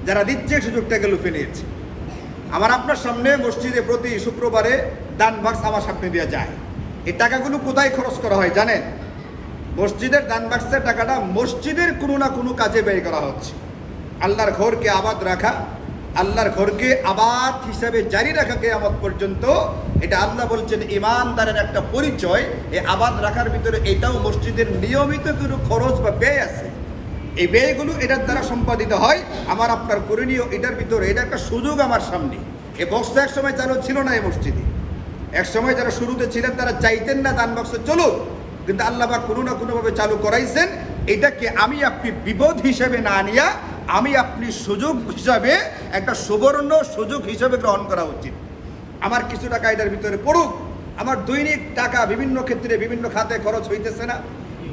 যারা দিচ্ছে সুযোগটাকে লুফে নিয়েছে। আমার আপনার সামনে মসজিদে প্রতি শুক্রবারে দান বাক্স আমার সামনে দেওয়া যায়। এই টাকাগুলো কোথায় খরচ করা হয় জানেন? মসজিদের দান বাক্সের টাকাটা মসজিদের কোনো না কোনো কাজে ব্যয় করা হচ্ছে। আল্লাহর ঘরকে আবাদ রাখা, আল্লাহর ঘরকে আবাদ হিসাবে জারি রাখা কিয়ামত পর্যন্ত, এটা আল্লাহ বলছেন ইমানদারের একটা পরিচয়। এই আবাদ রাখার ভিতরে এটাও মসজিদের নিয়মিত কোনো খরচ বা ব্যয় আছে। এই ব্যয়গুলো এটার দ্বারা সম্পাদিত হয়। আমার আপনার করণীয় এটার ভিতরে, এটা একটা সুযোগ আমার সামনে। এই বক্সটা এক সময় চালু ছিল না এই মসজিদে, এক সময় যারা শুরুতে ছিলেন তারা চাইতেন না দান বাক্স চলুক, কিন্তু আল্লাহ পাক কোনো না কোনোভাবে চালু করাইছেন। এটাকে আমি আপনি বিপদ হিসেবে না নিয়া, আমি আপনি সুযোগ হিসাবে, একটা সুবর্ণ সুযোগ হিসাবে গ্রহণ করা উচিত। আমার কিছু টাকা এটার ভিতরে পড়ুক, আমার দৈনিক টাকা বিভিন্ন ক্ষেত্রে বিভিন্ন খাতে খরচ হইতেছে না,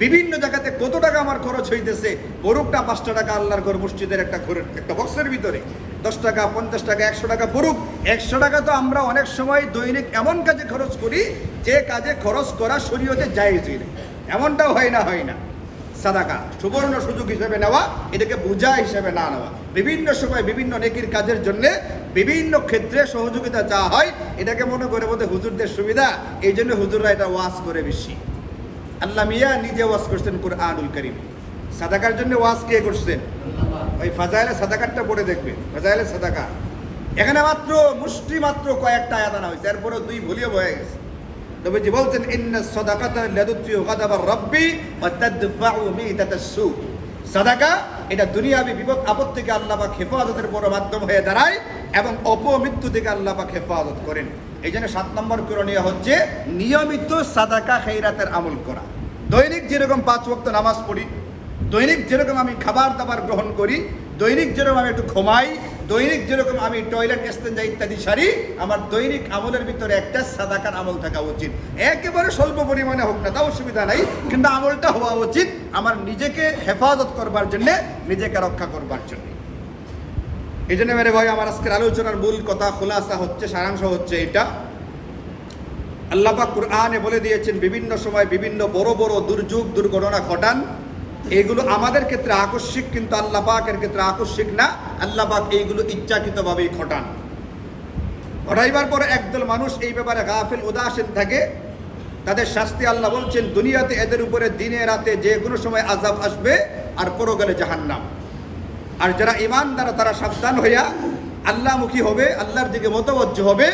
বিভিন্ন জায়গাতে কত টাকা আমার খরচ হইতেছে, পড়ুকটা 5টা টাকা আল্লাহর ঘর মসজিদের একটা ঘরের একটা বক্সের ভিতরে, 10 টাকা, 50 টাকা, 100 টাকা পড়ুক। 100 টাকা তো আমরা অনেক সময় দৈনিক এমন কাজে খরচ করি যে কাজে খরচ করা শরীয়তে জায়েজই নেই, এমনটাও হয় না। সাদাকা সুবর্ণ সুযোগ হিসেবে নেওয়া, এটাকে বোঝা হিসেবে না নেওয়া। বিভিন্ন সময় বিভিন্ন নেকির কাজের জন্য বিভিন্ন ক্ষেত্রে সহযোগিতা চাওয়া হয়, এটাকে মনে করে বোধ হুজুরদের সুবিধা, এই জন্য হুজুররা এটা ওয়াজ করে বেশি। আল্লাহ মিয়া নিজে ওয়াজ করছেন কুরআনুল কারীম, সাদাকার জন্য ওয়াজ কে করছেন? ওই ফাজাইলে সাদাকারটা পড়ে দেখবেন, ফাজাইলে সাদাকা। এখানে মাত্র মুষ্টি মাত্র কয়েকটা আয়াত আনা হয়েছে, এরপরে 2 ভলিও হয়ে গেছে। নবীজি বলছেন ইন্নাস সাদাকাতা লাতুতফিউ গাদাবার রাব্বি ওয়া তাদফাউ মিতাতাসসু। সাদাকা এটা দুনিয়াবি বিপদ আপদ থেকে আল্লাহ পাক হেফাজতের বড় মাধ্যম হয়ে দাঁড়ায় এবং অপমৃত্যু থেকে আল্লাহ পাক হেফাজত করেন। এই জন্য 7 নম্বর করণীয় হচ্ছে নিয়মিত সাদাকা খায়রাতের আমল করা। দৈনিক যেরকম 5 ওয়াক্ত নামাজ পড়ি, দৈনিক যেরকম আমি খাবার দাবার গ্রহণ করি, দৈনিক যেরকম আমি একটু ঘুমাই, দৈনিক যেরকম আমি টয়লেট ইস্তেঞ্জা ইত্যাদি সারি, আমার দৈনিক আমলের ভিতরে একটা সাদাকার আমল থাকা উচিত। একেবারে স্বল্প পরিমাণে হোক না, তাও অসুবিধা নাই, কিন্তু আমলটা হওয়া উচিত আমার নিজেকে হেফাজত করবার জন্যে, নিজেকে রক্ষা করবার জন্য। এই জন্য মেরে ভাই, আমার আজকের আলোচনার মূল কথা, খোলাসা হচ্ছে, সারাংশ হচ্ছে এটা, আল্লাহ পাক কুরআনে বলে দিয়েছেন বিভিন্ন সময় বিভিন্ন বড় বড় দুর্যোগ দুর্ঘটনা ঘটান। এগুলো আমাদের ক্ষেত্রে আকস্মিক, কিন্তু আল্লাহ পাকের ক্ষেত্রে আকস্মিক না। আল্লাহ পাক এইগুলো ইচ্ছাকৃতভাবেই ঘটান। ঘটাইবার পরে একদল মানুষ এই ব্যাপারে গাফিল উদাসীন থাকে, তাদের শাস্তি আল্লাহ বলছেন দুনিয়াতে এদের উপরে দিনে রাতে যে কোনো সময় আযাব আসবে, আর পরকালে জাহান্নাম। আর যারা ঈমানদার তারা সাবধান হইয়া আল্লাহমুখী হবে, আল্লাহর দিকে মতবজ্জ হবে,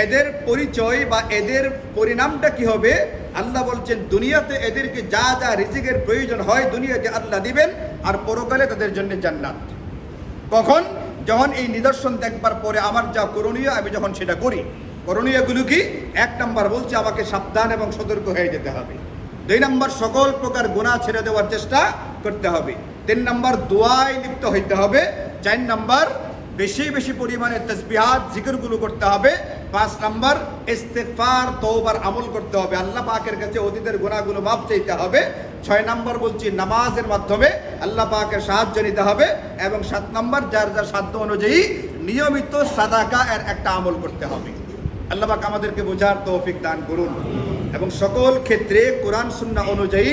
এদের পরিচয় বা এদের পরিণামটা কি হবে? আল্লাহ বলছেন দুনিয়াতে এদেরকে যা যা রিজিকের প্রয়োজন হয় দুনিয়াতে আল্লাহ দিবেন, আর পরকালে তাদের জন্য জান্নাত। কখন? যখন এই নিদর্শন দেখবার পরে আমার যা করণীয় আমি যখন সেটা করি। করণীয়গুলো কি? 1 নম্বর বলছে আমাকে সাবধান এবং সতর্ক হয়ে যেতে হবে। 2 নম্বর সকল প্রকার গুনাহ ছেড়ে দেওয়ার চেষ্টা করতে হবে। 3 নম্বর দোয়ায় লিপ্ত হইতে হবে। 4 নম্বর বেশি বেশি পরিমাণে তাসবিহাত জিকিরগুলো করতে হবে। 5 নম্বর ইস্তিগফার তওবার আমল করতে হবে, আল্লাহ পাকের কাছে অতীতের গুনাহগুলো মাফ চাইতে হবে। 6 নম্বর বলছি নামাজের মাধ্যমে আল্লাহ পাকের সাহায্য নিতে হবে। এবং 7 নম্বর যার যার সাধ্য অনুযায়ী নিয়মিত সাদাকা এর একটা আমল করতে হবে। আল্লাহ পাক আমাদেরকে বোঝার তৌফিক দান করুন এবং সকল ক্ষেত্রে কোরআন সুন্নাহ অনুযায়ী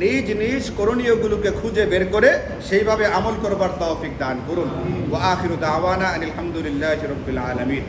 নিজ নিজ করণীয়গুলোকে খুঁজে বের করে সেইভাবে আমল করবার তৌফিক দান করুন। ওয়া আখিরু দাওয়ানা আনিল হামদুলিল্লাহি রাব্বিল আলামিন।